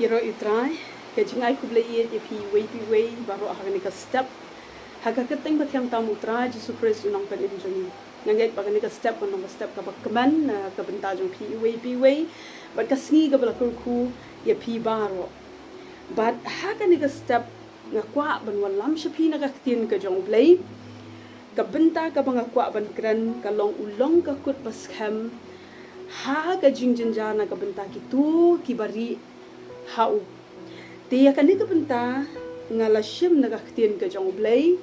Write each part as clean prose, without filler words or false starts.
Iro itrai ke jingai ku blei ye pi wei baru akan ka step haga keteng batang tamu utrai Jesu Kristus nang pen injoni nganget bagan ka step nang step ka keman ka benta jong pi wei bat ka sngi ka bala ku ye pi baro bat haga ni ka step ngakwa ban walam shapi na ka tin ka jong blei ka benta ka banga kwa ban kran ka long ulong ka kut baskham haga jingjinja na ka benta ki tu ki bari hau tiya kan ka benta ngala shim na kaktin ka jong blei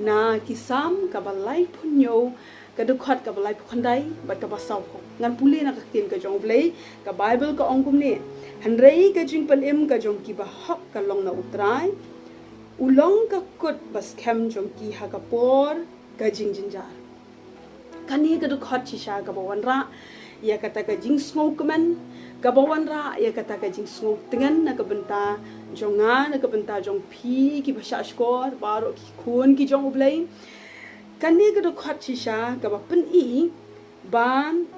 na kisam ka balai punyo ka dukhat ka balai pukhandai bat ka basaw ko ngan puli na kaktin ka jong blei ka bible ka ongkum ni hanrei ka jing pan im ka jong ki ba hok ka long na utrai ulong ka kut bas kem jong ki ha ka por ka jing jinjar kani ka dukhat chisha ka bawan ra ya kata ka jing sngau kemen kabawan ra ya kata ka jing sngau tengan na ka benta jonga na ka benta jong pi ki basha skor baro ki kun ki jong ublei kani ka dukhat chisha ka ba pen I ban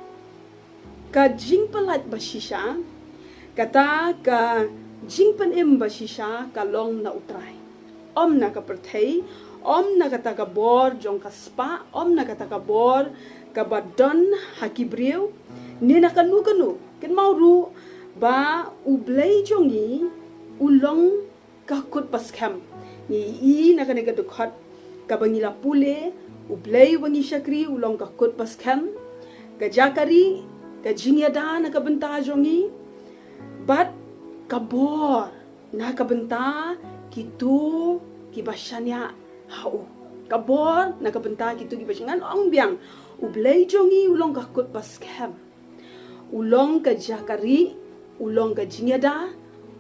ka jing palat bashisha kata ka jing pen im bashisha ka long na utrai om na ka perthei om na kata ka bor jong ka spa om na kata ka bor ka badon hakibriu ni na kanu ken mau ru ba ublei jongi ulong ka kut paskham ni I na ka nega dukhat ka bangila pule ublei wangi shakri ulong ka kut paskham ka jakari ka jingyada na ka benta jongi bat ka bor na ka benta kitu ki basyanya hau kabor na ka benta kitu ki basyangan ong biang ublei jongi ulong ka kut paskham ulong ka jakari ulong ka jingyada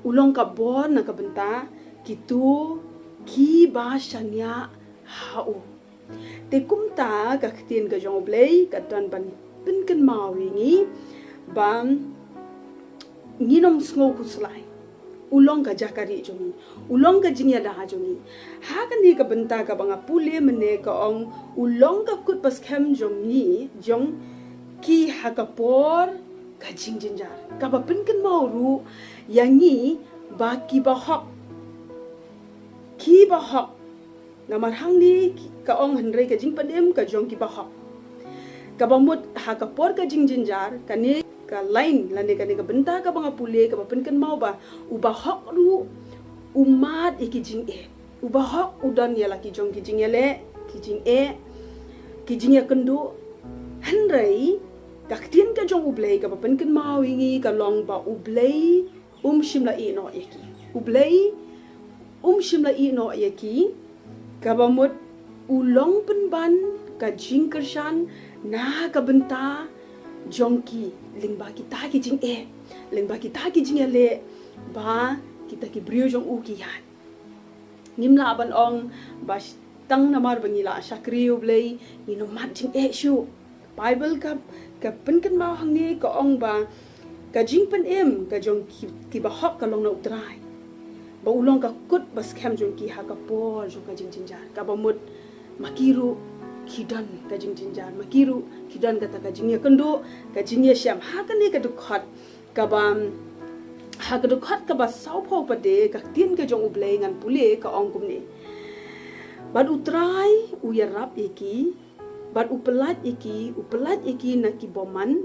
ulong ka bor na ka benta kitu ki basyanya hau te kumta ka ktin ka jong ublei ka tan ban pin kan mau wingi bam nginom sngo kuslai ulong ka jakari jongi ulong ka jingyada jongi ha kan ni ka benta ka banga pule mene ka ong ulong ka kut paskham jongi jong ki ha ka por ka jingjinjar ka ba pin kan mau ru yangi ba ki ba hok ngamar hang ni ka ong hanrei ka jing panem ka jong ki ba hok ka ba mut ha ka por ka jingjinjar ka ni ka line lane ka ni ka benta ka banga pule ka ba pin kan mau ba uba hok ru umat iki jing e uba hok udan ya laki jong ki jing ele ki jing e ki jing ya kendu hanrei ka ktin ka jong ublei ka ba pin kan mau ingi ka long ba ublei shimla I no yaki ublei shimla I no yaki ka ba mut ulong penban ka jing kershan na ka benta jongki lingba kita ki jing e lingba kita ki jing ele ba kita ki brio jong u ki han nimla ban ong bas tang namar bangila shakri ublei ni no mat jing e shu bible ka pen kan mau hang ni ka ong ba ka jing pen em ka jong ki ba hok ka long na utrai ba ulong ka kut bas khem jong ki ha ka por jong ka jing jinjar ka ba mut makiru kidan ka jing jinjar makiru kidan kata ka jing ya kendo ka jing ya syam ha kan ni ka dukhat ka ba ha ka dukhat ka ba sau pho pa de ka tin ka jong ublei ngan pule ka ong kum ni bad utrai u ya rap iki bad upelat iki na ki boman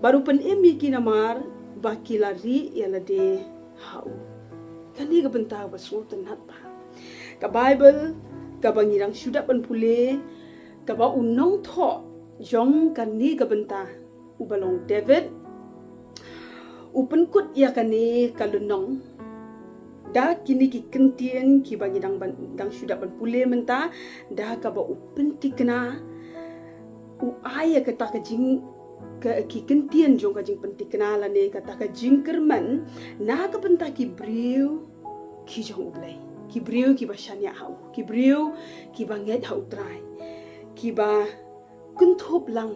baru pen em iki namar ba kilari ya la de hau kan ni ka benta ba sultan hat ba ka bible ka bangirang syuda pan pule ka ba unong tho jong kan ni ka benta ubalong David upen kut ya kan ni kalunong da kini ki kentien ki bangirang dang syuda pan pule menta da ka ba upen tikna u aya kata ka jing ka ki kentien jong ka jing pentik kenala ne kata ka jing kerman na ka benta ki briu ki jong ublei ki briu ki basyanya hau ki briu ki banget hau trai ki ba kunthop lang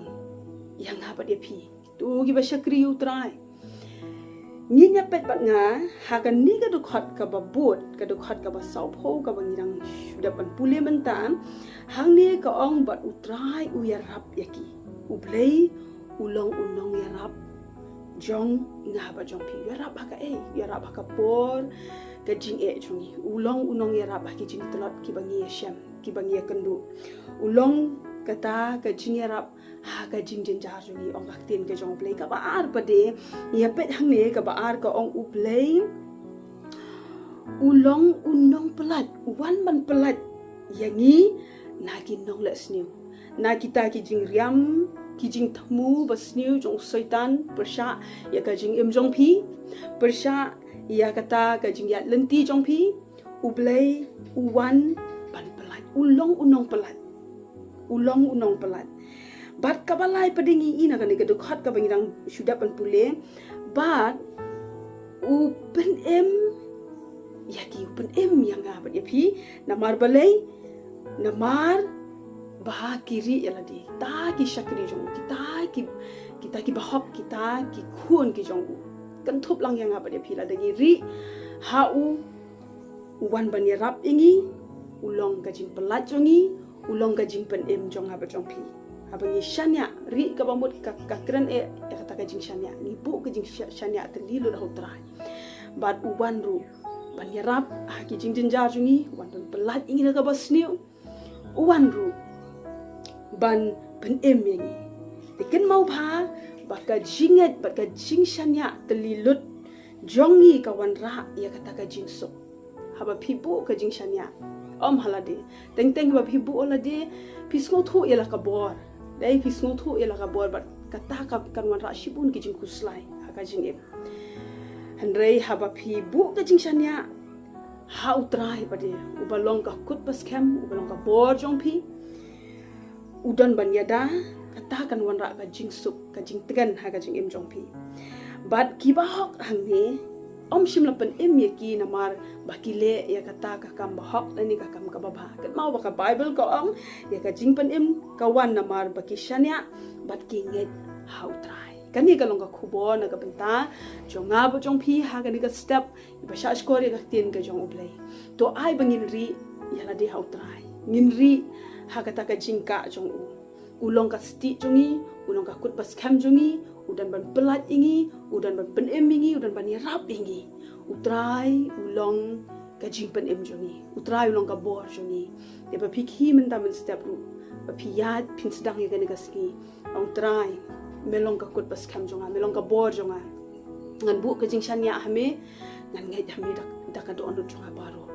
yang ha dia pi tu ki ba syakri utrai nginya pet bat nga ha kan ni ka dukhat ka ba bot ka dukhat ka ba sau pho ka ba ngirang sudah pan pule mentan hang ni ka ong bat utrai u ya rap yaki ublei ulong ya rap jong ngaba jong pi yarap baka yarap baka por ka jing jongi ulong unong yarap baki jing telot ki bangi yasham ki bangi kendu ulong kata ka jing yarap ha ka jing jar jongi ong aktin ka jong play ka baar pade ya pet hang ne ka baar ka ong uplay ulong unong pelat uwan man pelat yangi nagi nong lesniu na kita ki jing riam ki jing tamu basniu jong syaitan persha ya ka jing jong pi persha ya kata ka jing ya lenti jong pi ublay uwan ban pelat ulong unong pelat bat kabalai pedingi ina kan ke dekhat ka bangirang sudah pan pule bat upen ya ki upen yang ngabat ya pi namar balai namar bah kiri ya ladi ta ki syakri jong kita ki bahok kita ki khun ki jong kan thup lang yang apa dia pila dagi ri hau uwan ban rap ingi ulong ka jing pelat jongi ulong ka jing pen jong apa jong pi abangi shanya ri ka bamut ka kren ya kata ka jing shanya ni bu ka jing shanya terlilu dah utrai bat uwan ru ban rap ki jing jenjar jongi uwan ban pelat ingi ka basniu uwan ru ban pen yangi tiken mau pha baka jinget baka jing shanya telilut jongi kawan ra ya kata ka jing sok haba pibu ka jing shanya halade teng haba pibu olade pisngo thu ela ka bor dai pisngo thu ela ka bor bat kata ka kanwan ra shibun ki jing kuslai ka jing handrei haba pibu ka jing shanya ha utrai pade ubalong ka kut pas kem ubalong ka bor jong pi udan ban yada kata kan wan ra ka jing sup ka jing tegan ha ka jing jong pi bat ki bahok hang ne shim lapan ya ki namar bakile ya kata ka kam bahok ani ka kam ka baba kat mau ba ka bible ko ya ka jing pan ka wan namar baki shania bat ki nget how try kani ka long ka khubo na ka benta jonga bo jong pi ha kani ka step ba sha skor ya ka tin ka jong ublay to ai bangin ri ya la de how try ngin ri ha kata ka jingka jong ulong ka sti jongi ulong ka kut pas kham jongi udan ban pelat ingi udan ban pen ingi udan ban rap ingi utrai ulong ka jing pen jongi utrai ulong ka bor jongi de ba pikhi men ta men step ru ba piyat pin sedang ya ka ski ong trai melong ka kut pas kham jonga melong ka bor jonga ngan bu ka jing shanya hame ngan ngai hame dak ka do anu jonga baro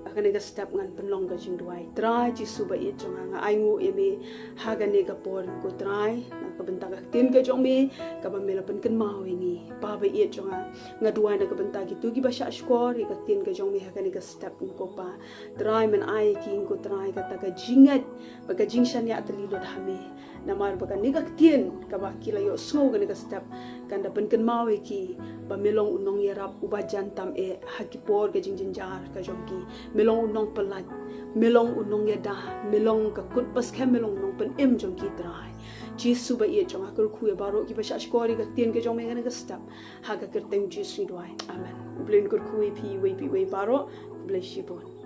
akan nega step ngan penlong ka jing duai try ji suba ye jonga nga aingu eme haga nega por ko try na ka benta ka tin ka jong me ka ba mela pen kan mau ini ba ba ye jonga nga duai na ka benta ki tu ki ba sha skor ka tin ka jong me haga nega step ko pa try men ai ki ko try ka ta ka jingat ba ka jing shan ya atli do hame namar ba ka nega tin ka ba ki la yo so ka nega step kan da pen kan mau ki ba melong unong yarap uba jantam haki por ka jing jinjar ka jong ki melong unong pelat melong unong yada melong ka kut pas khem melong unong pen jong ki trai jisu ba ye jong akul khu baro ki ba sha skori ka tin ka jong me ka step ha ka kerteng jisu doi amen blin kur khu pi we baro bless you bon